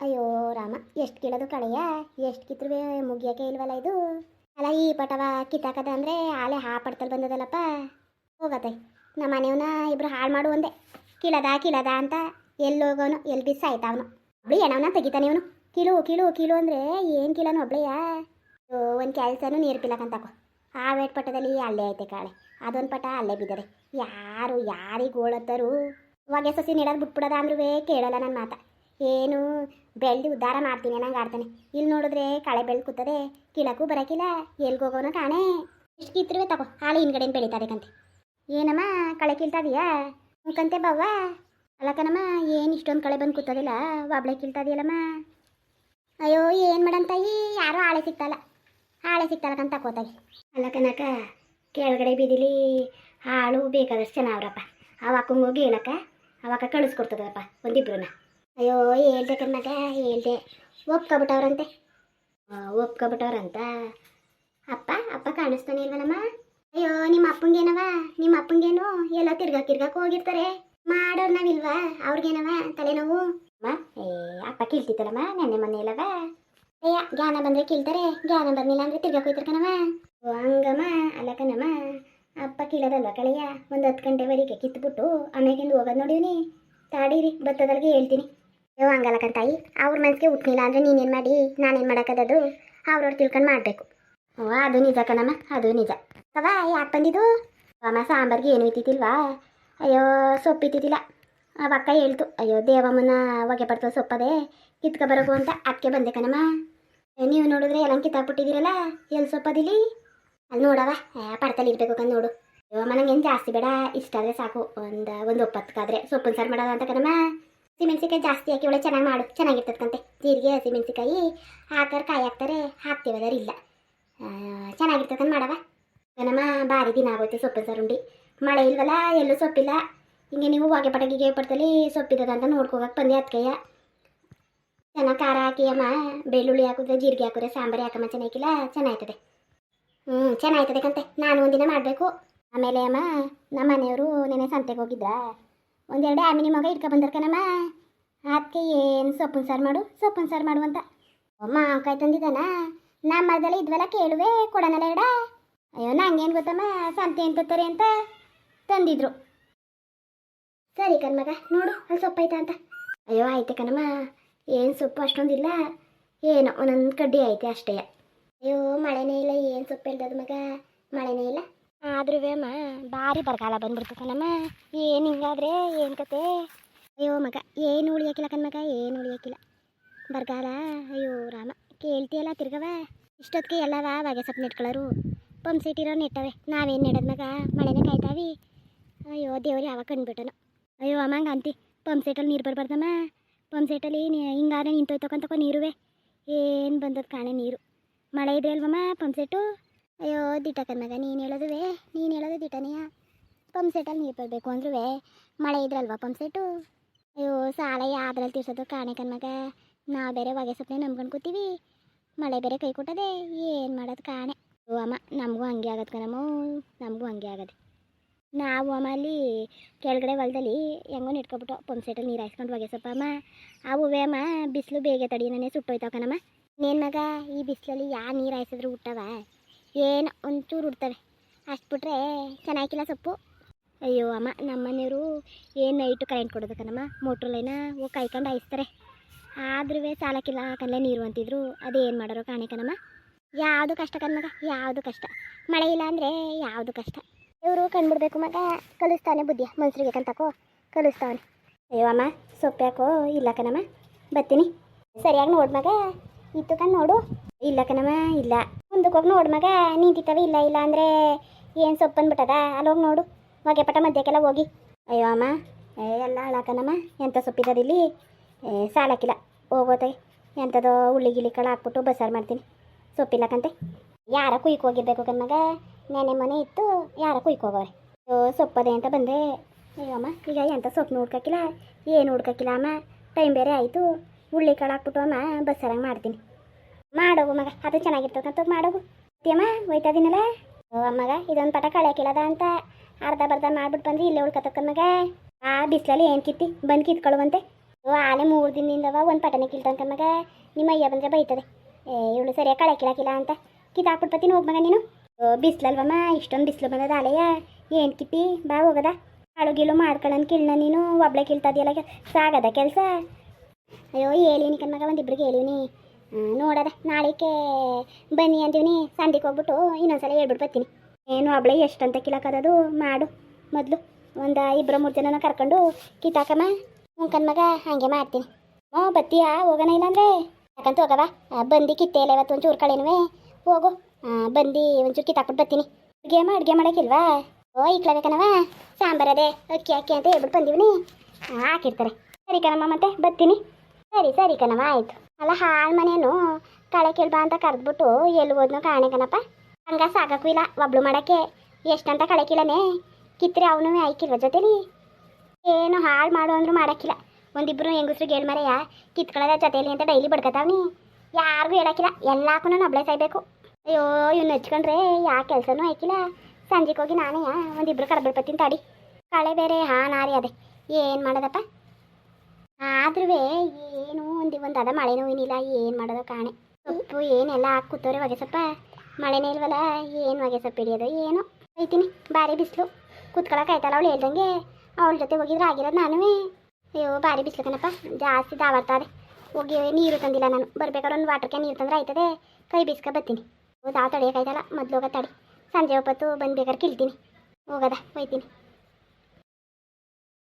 ಅಯ್ಯೋ ರಾಮ, ಎಷ್ಟು ಕೀಳೋದು ಕಳೆಯ, ಎಷ್ಟು ಕಿತ್ತರೂ ಮುಗಿಯೋಕೆ ಇಲ್ವಲ್ಲ ಇದು. ಅಲ್ಲ ಈ ಪಟವ ಕಿತ್ತಾಕದ ಅಂದರೆ ಆಲೆ ಪಡ್ತಲ್ಲಿ ಬಂದದಲ್ಲಪ್ಪ. ಹೋಗತ್ತೆ ನಮ್ಮ ಮನೆಯವನ್ನ ಇಬ್ರು ಹಾಳು ಮಾಡು ಒಂದೇ. ಕೀಳದ ಅಂತ ಎಲ್ಲಿ ಹೋಗೋನು, ಎಲ್ಲಿ ಬಿಸಿ ಆಯ್ತಾವನು. ಒಬ್ಳು ಏನವನ್ನ ತೆಗಿತಾನೆ ಇವನು. ಕೀಳು ಅಂದರೆ ಏನು ಕೀಳನು ಒಬ್ಳೆಯ. ಒಂದು ಕೆಲಸನೂ ನೀರ್ಪಿಲ್ಲಕಂತಕೋ. ಆ ವೇಟ್ ಪಟ್ಟದಲ್ಲಿ ಅಲ್ಲೇ ಐತೆ ಕಾಳೆ, ಅದೊಂದು ಪಟ ಅಲ್ಲೇ ಬಿದ್ದರೆ ಯಾರಿಗೆ ಓಳತ್ತರು. ಹೊಗೆ ಸಸಿ ನೀಡೋದು ಬಿಟ್ಬಿಡೋದ ಅಂದ್ರೂ ಕೇಳಲ್ಲ ನನ್ನ ಮಾತ. ಏನು ಬೆಳ್ದು ಉದ್ಧಾರ ಮಾಡ್ತೀನಿ ನಂಗೆ ಆಡ್ತಾನೆ. ಇಲ್ಲಿ ನೋಡಿದ್ರೆ ಕಳೆ ಬೆಳ್ದು ಕೂತದೆ, ಕೀಳಕ್ಕೂ ಬರೋಕಿಲ್ಲ, ಎಲ್ಗೋಗೋನೋ ಕಾಣೆ. ಇಷ್ಟು ಕಿತ್ತರುವೆ ತಗೋ, ಹಾಳು ಹಿಂದ್ಗಡೆಯಿಂದ ಬೆಳೀತಾದೆ. ಏನಮ್ಮ ಕಳೆ ಕೀಳ್ತಾದೀಯಾ? ಮುಖಂತೆ ಬವ್ವ. ಅಲ್ಲ ಕಣಮ್ಮ, ಏನು ಇಷ್ಟೊಂದು ಕಳೆ ಬಂದು ಕೂತದಿಲ್ಲ, ಒಬ್ಳೆ ಕೀಳ್ತಾದಿಯಲ್ಲಮ್ಮ. ಅಯ್ಯೋ ಏನು ಮಾಡಂತಾಯಿ, ಯಾರೂ ಹಾಳೆ ಸಿಗ್ತಲ್ಲ ತಕೋತಾಯಿ. ಅಲ್ಲ ಕನಕ, ಕೆಳಗಡೆ ಬೀದಿಲಿ ಹಾಳು ಬೇಕಾದಷ್ಟು ಚೆನ್ನಾವ್ರಪ್ಪ. ಅವಕ್ಕಂಗೆ ಹೋಗಿ ಹೇಳಕ್ಕ, ಅವಕ್ಕ ಕಳಿಸ್ಕೊಡ್ತದಪ್ಪ ಒಂದಿಬ್ರನ್ನ. ಅಯ್ಯೋ ಹೇಳ್ದೆ ಕನ್ನಕ, ಹೇಳ್ದೆ. ಒಪ್ಕೊಬಿಟ್ಟವ್ರಂತೆ. ಅಪ್ಪ ಕಾಣಿಸ್ತಾನೆ ಇಲ್ವಲ್ಲಮ್ಮ. ಅಯ್ಯೋ ನಿಮ್ಮ ಅಪ್ಪಂಗೇನು ಎಲ್ಲ ತಿರ್ಗಾಕ್ ಹೋಗಿರ್ತಾರೆ. ಮಾಡೋರು ನಾವಿಲ್ವಾ, ಅವ್ರಿಗೇನವ ತಲೆನೋವು. ಅಪ್ಪ ಕೀಳ್ತಿತ್ತಲ್ಲಮ್ಮ ನೆನ್ನೆ ಮೊನ್ನೆ ಇಲ್ಲವ. ಜ್ಞಾನ ಬಂದರೆ ಕೀಳ್ತಾರೆ, ಜ್ಞಾನ ಬಂದಿಲ್ಲ ಅಂದರೆ ತಿರ್ಗಾಕ್ ಹೋಯ್ತಾರೆ ಕಣವ. ಹಂಗಮ್ಮ. ಅಲ್ಲ ಕಣಮ್ಮ, ಅಪ್ಪ ಕೀಳೋದಲ್ವ ಕಳೆಯ. ಒಂದು 10 ಗಂಟೆವರೆಗೆ ಕಿತ್ಬಿಟ್ಟು ಆಮೇಲಿಂದ ಹೋಗೋದು ನೋಡಿವ್ನಿ. ತಾಡೀರಿ ಬತ್ತದಲ್ಗೆ ಹೇಳ್ತೀನಿ. ಅಯ್ಯೋ ಹಂಗಲ್ಲಕಂತಾಯಿ, ಅವ್ರ ಮನಸ್ಸಿಗೆ ಹುಟ್ಟಲಿಲ್ಲ ಅಂದರೆ ನೀನೇನು ಮಾಡಿ ನಾನೇನು ಮಾಡೋಕ್ಕದದು. ಅವ್ರವ್ರು ತಿಳ್ಕೊಂಡು ಮಾಡಬೇಕು. ಅದು ನಿಜ ಕಣಮ್ಮ, ಅದು ನಿಜ. ಅವ ಯಾಕೆ ಬಂದಿದ್ದು? ಅಮ್ಮ ಸಾಂಬಾರ್ಗೆ ಏನು ಇತ್ತಿಲ್ವಾ? ಅಯ್ಯೋ ಸೊಪ್ಪು ಇತ್ತಿದ್ದಿಲ್ಲ. ಅವಕ್ಕ ಹೇಳ್ತು, ಅಯ್ಯೋ ದೇವಮ್ಮನ ಹೊಗೆ ಬರ್ತದೆ ಸೊಪ್ಪದೆ ಕಿತ್ಕೊಬರೋಕು ಅಂತ. ಅದಕ್ಕೆ ಬಂದೆ ಕಣಮ್ಮ. ನೀವು ನೋಡಿದ್ರೆ ಎಲ್ಲ ಕಿತ್ತಾಕ್ಬಿಟ್ಟಿದ್ದೀರಲ್ಲ, ಎಲ್ಲಿ ಸೊಪ್ಪದಿಲ್ಲಿ? ಅಲ್ಲಿ ನೋಡವ, ಪಡ್ತಲ್ಲಿ ಇರಬೇಕು ಕಂದು ನೋಡು. ಅಯ್ಯೋ ಅಮ್ಮ ನಂಗೇನು ಜಾಸ್ತಿ ಬೇಡ, ಇಷ್ಟ ಆದರೆ ಸಾಕು. ಒಂದು 9 ಸೊಪ್ಪಿನ ಸಾರು ಮಾಡೋದ ಅಂತ ಕಣಮ್ಮ. ಹಸಿಮೆಣ್ಸಿಕಾಯಿ ಜಾಸ್ತಿ ಹಾಕಿ ಒಳ್ಳೆ ಚೆನ್ನಾಗಿ ಮಾಡು, ಚೆನ್ನಾಗಿರ್ತದಕ್ಕಂತೆ. ಜೀರಿಗೆ ಹಸಿಮೆಣ್ಸಿಕಾಯಿ ಹಾಕರ್ ಕಾಯಿ ಹಾಕ್ತಾರೆ, ಹಾಕ್ತೀವದಾರ ಇಲ್ಲ. ಚೆನ್ನಾಗಿರ್ತಕ್ಕಂತ ಮಾಡವ ಕಣಮ್ಮ. ಭಾರಿ ದಿನ ಆಗೋಯ್ತು ಸೊಪ್ಪಿನ ಸಾರು ಉಂಡು. ಮಳೆ ಇಲ್ವಲ್ಲ, ಎಲ್ಲೂ ಸೊಪ್ಪಿಲ್ಲ. ಹಿಂಗೆ ನೀವು ಹೊಗೆ ಪಟಗಿಗೆ ಸೊಪ್ಪಿದ್ದದ ಅಂತ ನೋಡ್ಕೋಗಕ್ಕೆ ಬಂದೆ. ಅದಕ್ಕೆಯ ಚೆನ್ನಾಗಿ ಖಾರ ಹಾಕಿ ಅಮ್ಮ, ಬೆಳ್ಳುಳ್ಳಿ ಹಾಕಿದ್ರೆ ಜೀರಿಗೆ ಹಾಕಿದ್ರೆ ಸಾಂಬಾರು ಹಾಕಮ್ಮ, ಚೆನ್ನಾಗಿಲ್ಲ, ಚೆನ್ನಾಯ್ತದೆ. ಚೆನ್ನಾಯ್ತದೆ ಕಂತೆ. ನಾನು ಒಂದಿನ ಮಾಡಬೇಕು. ಆಮೇಲೆ ಅಮ್ಮ, ನಮ್ಮ ಮನೆಯವರು ನೆನೆ ಸಂತೆಗೆ ಹೋಗಿದ್ದ, 1-2 ಆಮಿನಿ ಮಗ ಇಟ್ಕೊ ಕಣಮ್ಮ. ಅದಕ್ಕೆ ಏನು ಸೊಪ್ಪಿನ ಸಾರು ಮಾಡು ಅಂತ ಮಾವಿನಕಾಯಿ ತಂದಿದ್ದಾನ. ನಮ್ಮ ಮರದಲ್ಲಿ ಇದ್ವಲ್ಲ, ಕೇಳುವೆ ಕೊಡೋಣಲ್ಲ ಎಡ. ಅಯ್ಯೋ ನಂಗೇನು ಗೊತ್ತಮ್ಮ, ಸಂತೆ ಎಂತಾರೆ ಅಂತ ತಂದಿದ್ರು. ಸರಿ ಕಣ್ಮಗ, ನೋಡು ಅಲ್ಲಿ ಸೊಪ್ಪು ಐತಾ ಅಂತ. ಅಯ್ಯೋ ಆಯ್ತೆ ಕಣಮ್ಮ, ಏನು ಸೊಪ್ಪು ಅಷ್ಟೊಂದಿಲ್ಲ, ಏನೋ ಒಂದೊಂದು ಕಡ್ಡಿ ಐತೆ ಅಷ್ಟೇ. ಅಯ್ಯೋ ಮಳೆನೇ ಇಲ್ಲ, ಏನು ಸೊಪ್ಪು ಇಲ್ದದ ಮಗ, ಮಳೆನೇ ಇಲ್ಲ. ಆದ್ರೂ ಅಮ್ಮ ಭಾರಿ ಬರಗಾಲ ಬಂದ್ಬಿಡ್ತು ಕಣಮ್ಮ. ಏನು ಹಿಂಗಾದ್ರೆ ಏನು ಕತೆ? ಅಯ್ಯೋ ಮಗ, ಏನು ಉಳಿಯೋಕಿಲ್ಲ ಕಣ್ಮಗ, ಏನು ಉಳಿಯೋಕಿಲ್ಲ ಬರಗಾಲ. ಅಯ್ಯೋ ರಾಮ, ಕೇಳ್ತೀಯಲ್ಲ ತಿರ್ಗವ. ಇಷ್ಟೊತ್ತಿಗೆ ಎಲ್ಲವ ಹೊಗೆ ಸೊಪ್ಪು ನೆಟ್ಕೊಳ್ಳೋರು, ಪಂಪ್ ಸೆಟ್ ಇರೋ ನೆಟ್ಟವೆ. ನಾವೇನು ನೆಡೋದು ಮಗ, ಮಳೆನೇ ಕಾಯ್ತಾವಿ. ಅಯ್ಯೋ ದೇವ್ರು ಯಾವಾಗ ಕಂಡುಬಿಟ್ಟನು. ಅಯ್ಯೋ ಅಮ್ಮಂಗೆ ಅಂತಿ, ಪಂಪ್ ಸೆಟಲ್ಲಿ ನೀರು ಬರಬಾರ್ದಮ್ಮ. ಪಂಪ್ ಸೆಟಲ್ಲಿ ಹಿಂಗಾದ್ರೆ ನಿಂತೋಯ್ತಕ್ಕಂತಕೋ ನೀರುವೆ. ಏನು ಬಂದದ್ದು ಕಾಣೆ ನೀರು. ಮಳೆ ಇದೆ ಅಲ್ವಮ್ಮ ಪಂಪ್ ಸೆಟ್ಟು. ಅಯ್ಯೋ ದಿಟ ಕಣ್ಮಗ, ನೀನು ಹೇಳೋದು ದಿಟನೆಯ. ಪಂಪ್ ಸೆಟಲ್ಲಿ ನೀರು ಬರಬೇಕು ಅಂದ್ರೂ ಮಳೆ ಇದ್ರಲ್ವ ಪಂಪ್ ಸೆಟ್ಟು. ಅಯ್ಯೋ ಸಾಲ ಯಾವ್ದ್ರಲ್ಲಿ ತೀರ್ಸೋದು ಕಾಣೆ ಕಣ್ಮಗ. ನಾವು ಬೇರೆ ಹೊಗೆ ಸೊಪ್ಪನೆ ನಂಬ್ಕೊಂಡು ಕೂತೀವಿ, ಮಳೆ ಬೇರೆ ಕೈ ಕೊಟ್ಟದೆ, ಏನು ಮಾಡೋದು ಕಾಣೆ. ಓ ಅಮ್ಮ, ನಮಗೂ ಹಂಗೆ ಆಗದು ಕಣಮ್ಮ, ನಮಗೂ ಹಂಗೆ ಆಗದೆ. ನಾವು ಅಮ್ಮ ಅಲ್ಲಿ ಕೆಳಗಡೆ ಹೊಲದಲ್ಲಿ ಹೆಂಗೋ ನೆಟ್ಕೊಬಿಟ್ಟು ಪಂಪ್ ಸೆಟಲ್ಲಿ ನೀರು ಹಾಯಿಸ್ಕೊಂಡು ಹೊಗೆ ಸೊಪ್ಪ ಅಮ್ಮ. ಅವುವೇ ಅಮ್ಮ ಬಿಸಿಲು ಬೇಗ ತಡಿನೇ ಸುಟ್ಟೋಯ್ತಾವ ಕಣಮ್ಮ. ಇನ್ನೇನು ಮಗ, ಈ ಬಿಸಿಲಲ್ಲಿ ಯಾ ನೀರು ಹಾಯಿಸಿದ್ರು ಹುಟ್ಟವ, ಏನು ಒಂಚೂರು ಹುಡ್ತವೆ ಅಷ್ಟು ಬಿಟ್ರೆ ಚೆನ್ನಾಗಿಲ್ಲ ಸೊಪ್ಪು. ಅಯ್ಯೋ ಅಮ್ಮ, ನಮ್ಮ ಮನೆಯವರು ಏನು ನೈಟು ಕರೆಂಟ್ ಕೊಡೋದು ಕಣಮ್ಮ, ಮೋಟ್ರ್ ಲೈನ ಹೋಗಿ ಕಾಯ್ಕೊಂಡು ಹಾಯಿಸ್ತಾರೆ. ಆದ್ರೂ ಸಾಲಕ್ಕಿಲ್ಲ ಕಲ್ಲೇ ನೀರು ಅಂತಿದ್ರು, ಅದೇನು ಮಾಡೋರು ಕಾಣೆ ಕಣಮ್ಮ. ಯಾವುದು ಕಷ್ಟ ಕಣ್ಮಗ, ಯಾವುದು ಕಷ್ಟ. ಮಳೆ ಇಲ್ಲ ಅಂದರೆ ಯಾವುದು ಕಷ್ಟ. ಇವರು ಕಂಡುಬಿಡ್ಬೇಕು ಮಗ, ಕಲಿಸ್ತಾನೆ ಬುದ್ಧಿಯ ಮನ್ಸರಿಗೆ ಕಂತಕೋ ಕಲಿಸ್ತಾವನೆ. ಅಯ್ಯೋ ಅಮ್ಮ, ಸೊಪ್ಪು ಯಾಕೋ ಇಲ್ಲ ಕಣಮ್ಮ, ಬರ್ತೀನಿ. ಸರಿಯಾಗಿ ನೋಡು ಮಗ, ಇತ್ತು ಕಣ್ಣು ನೋಡು. ಇಲ್ಲ ಕಣಮ್ಮ ಇಲ್ಲ, ಮುಂದಕ್ಕೆ ಹೋಗಿ ನೋಡು ಮಗ, ನಿಂತಿತ್ತವೆ. ಇಲ್ಲ ಅಂದರೆ ಏನು ಸೊಪ್ಪು ಅಂದ್ಬಿಟ್ಟದ, ಅಲ್ಲಿ ಹೋಗಿ ನೋಡು, ಹೊಗೆ ಪಟ ಮಧ್ಯಕ್ಕೆಲ್ಲ ಹೋಗಿ. ಅಯ್ಯೋ ಅಮ್ಮ, ಎಲ್ಲ ಹಾಳಕಣಮ್ಮ, ಎಂಥ ಸೊಪ್ಪಿದ್ದದಿಲ್ಲಿ, ಸಾಲಕ್ಕಿಲ್ಲ ಹೋಗೋತೆ. ಎಂಥದೋ ಉಳ್ಳಿ ಕಾಳು ಹಾಕ್ಬಿಟ್ಟು ಬಸ್ಸಾರು ಮಾಡ್ತೀನಿ. ಸೊಪ್ಪಿಲ್ಲಕಂತೆ. ಯಾರ ಕುಯ್ಕೆ ಹೋಗಿರ್ಬೇಕು ಕಣ್ಮಗ, ನೆನೆ ಮನೆ ಇತ್ತು, ಯಾರ ಕುಯ್ಕೆ ಹೋಗೋರೆ. ಸೊಪ್ಪದೆ ಅಂತ ಬಂದೆ. ಅಯ್ಯೋ ಅಮ್ಮ, ಈಗ ಎಂಥ ಸೊಪ್ಪು ಹುಡ್ಕಕ್ಕಿಲ್ಲ, ಏನು ಹುಡ್ಕಕ್ಕಿಲ್ಲ ಅಮ್ಮ. ಟೈಮ್ ಬೇರೆ ಆಯಿತು. ಉಳ್ಳಿ ಕಾಳು ಹಾಕ್ಬಿಟ್ಟು ಅಮ್ಮ ಬಸ್ಸಾರಂಗೆ ಮಾಡ್ತೀನಿ. ಮಾಡೋಗು ಮಗ, ಅದು ಚೆನ್ನಾಗಿರ್ತಕ್ಕಂಥ ಮಾಡೋಗು. ಅಮ್ಮ ಹೋಯ್ತಾದೀನಲ್ಲ. ಓ ಅಮ್ಮಗ, ಇದೊಂದು ಪಟ ಕಳೆಕಿಲ್ಲದ ಅಂತ ಅರ್ಧ ಬರ್ಧ ಮಾಡ್ಬಿಟ್ಟು ಬಂದು ಇಲ್ಲೇ ಉಳ್ಕತ್ತಕ್ಕ ಮಗ. ಆ ಬಿಸಿಲಲ್ಲಿ ಏನು ಕಿತ್ತಿ ಬಂದು ಕಿತ್ಕೊಳ್ಳುವಂತೆ. ಆಲೆ 3 ದಿನದಿಂದವ ಒಂದು ಪಟನೆ ಕಿಲ್ತಾನ ಮಗ. ನಿಮ್ಮ ಅಯ್ಯ ಬಂದರೆ ಬೈತದೆ. ಇವಳು ಸರಿಯಾಗಿ ಕಳೆ ಕಿಳಕಿಲ್ಲ ಅಂತ ಕಿತ್ತಾಕ್ಬಿಟ್ಟು ಬತ್ತೀನಿ. ಹೋಗ್ ಮಗ ನೀನು. ಬಿಸ್ಲಲ್ವಮ್ಮ, ಇಷ್ಟೊಂದು ಬಿಸಿಲು ಬಂದದ ಆಲೆಯ. ಏನು ಕಿಪ್ಪಿ ಬಾ ಹೋಗದ. ಅಳುಗಿಳು ಮಾಡ್ಕೊಳ್ಳೋಣ ಕಿಳ್ನ ನೀನು ಒಬ್ಳೆ ಕಿಳ್ತದಿಯಲ್ಲ, ಸಾಗದ ಕೆಲಸ. ಅಯ್ಯೋ ಹೇಳಿವ್ನಿ ಕಣ್ಮಗ, ಒಂದಿಬ್ರಿಗೆ ಹೇಳಿವ್ನಿ. ನೋಡದ ನಾಳೆಗೆ ಬನ್ನಿ ಅಂತೀವ್ನಿ. ಸಂದಿಗೆ ಹೋಗ್ಬಿಟ್ಟು ಇನ್ನೊಂದ್ಸಲ ಹೇಳ್ಬಿಟ್ಟು ಬರ್ತೀನಿ. ಏನು ಒಬ್ಳೆ ಎಷ್ಟಂತ ಕಿಲಕದದು ಮಾಡು. ಮೊದಲು ಒಂದು 2-3 ಜನನ ಕರ್ಕೊಂಡು ಕಿತ್ತಾಕಮ್ಮ. ಕಣ್ಮಗ ಹಾಗೆ ಮಾಡ್ತೀನಿ. ಬತ್ತೀಯಾ? ಹೋಗೋಣ ಇಲ್ಲಾಂದ್ರೆ ಯಾಕಂತ ಹೋಗವ. ಬಂದು ಕಿತ್ತೆ ಇಲ್ಲ ಇವತ್ತು ಒಂಚೂರು ಕಳೆನುವೆ. ಹೋಗು ಬಂದು ಒಂಚೂರು ಕಿತ್ತಾಕ್ಬಿಟ್ಟು ಬರ್ತೀನಿ. ಅಡುಗೆ ಮಾಡೋಕ್ಕಿಲ್ವಾ? ಇಕ್ಲಬೇಕನವ ಸಾಂಬಾರದೆ ಅಕ್ಕಿ ಅಂತ ಹೇಳ್ಬಿಟ್ಟು ಬಂದೀವಿ. ಹಾಕಿರ್ತಾರೆ. ಸರಿ ಕಣಮ್ಮ, ಮತ್ತೆ ಬರ್ತೀನಿ. ಸರಿ ಕಣಮ್ಮ, ಆಯಿತು. ಅಲ್ಲ ಹಾಳು ಮನೇನು ಕಳೆ ಕೇಳ್ಬಾ ಅಂತ ಕರೆದ್ಬಿಟ್ಟು ಎಲ್ಲಿ ಹೋದ್ನೋ ಕಾಣೆ ಕಣಪ್ಪ. ಹಂಗ ಸಾಕಕ್ಕೂ ಇಲ್ಲ ಒಬ್ಳು ಮಾಡೋಕ್ಕೆ. ಎಷ್ಟಂತ ಕಳೆ ಕೀಳನೆ ಕಿತ್ತರೆ ಅವನು ಆಯ್ಕಿಲ್ವ ಜೊತೆಲಿ. ಏನು ಹಾಳು ಮಾಡು ಅಂದ್ರೂ ಮಾಡೋಕ್ಕಿಲ್ಲ. ಒಂದಿಬ್ರು ಹೆಂಗಸ್ರಿಗೆ ಹೇಳಿ ಮರೆಯ ಕಿತ್ಕೊಳ್ಳೋದ ಜೊತೆಲಿ ಅಂತ ಡೈಲಿ ಬಡ್ಕತಾವ್ನಿ. ಯಾರಿಗೂ ಹೇಳೋಕ್ಕಿಲ್ಲ, ಎಲ್ಲಾಕು ನಾನು ಒಬ್ಳೆ ಸಾಯ್ಬೇಕು. ಅಯ್ಯೋ ಇವ್ನು ಹಚ್ಕೊಂಡ್ರೆ ಯಾವ ಕೆಲಸನೂ ಆಯ್ಕಿಲ್ಲ. ಸಂಜೆಗೆ ಹೋಗಿ ನಾನೇ ಒಂದಿಬ್ರು ಕರ್ಬಿಡ್ಬತ್ತೀನಿ ತಡಿ. ಕಳೆ ಬೇರೆ ನಾರಿ ಅದೇ ಏನು ಮಾಡೋದಪ್ಪ. ಆದ್ರೂ ಏನು ಒಂದು ಅದ ಮಳೆನೂ ಏನಿಲ್ಲ. ಏನು ಮಾಡೋದು ಕಾಣೆ. ಸೊಪ್ಪು ಏನೆಲ್ಲ ಹಾಕಿ ಕೂತವ್ರೆ ಹೊಗೆ ಸೊಪ್ಪ. ಮಳೆನೇ ಇಲ್ವಲ್ಲ, ಏನು ಹೊಗೆ ಸೊಪ್ಪು ಹಿಡಿಯೋದು ಏನೋ. ಹೋಯ್ತೀನಿ, ಭಾರಿ ಬಿಸಿಲು ಕೂತ್ಕೊಳಕ್ಕೆ ಆಯ್ತಲ್ಲ. ಅವಳು ಹೇಳ್ದಂಗೆ ಅವಳ ಜೊತೆ ಹೋಗಿದ್ರೆ ಆಗಿರೋದು ನಾನು. ಅಯ್ಯೋ ಭಾರಿ ಬಿಸಿಲು ಕಣಪ್ಪ, ಜಾಸ್ತಿ ದಾವರ್ತದೆ. ಹೋಗಿ ನೀರು ತಂದಿಲ್ಲ ನಾನು. ಬರ್ಬೇಕಾದ್ರೆ ಒಂದು ವಾಟರ್ಗೆ ನೀರು ತಂದ್ರೆ ಆಯ್ತದೆ. ಕೈ ಬೀಸ್ಕೊ ಬರ್ತೀನಿ. ದಾವ ತಡಿಯೋಕ್ಕಾಯ್ತಲ್ಲ, ಮೊದಲು ಹೋಗೋ ತಡಿ. ಸಂಜೆ ಹೊತ್ತು ಬಂದು ಬೇಕಾದ್ರೆ ಕಿಳ್ತೀನಿ. ಹೋಗದ ಹೋಯ್ತೀನಿ.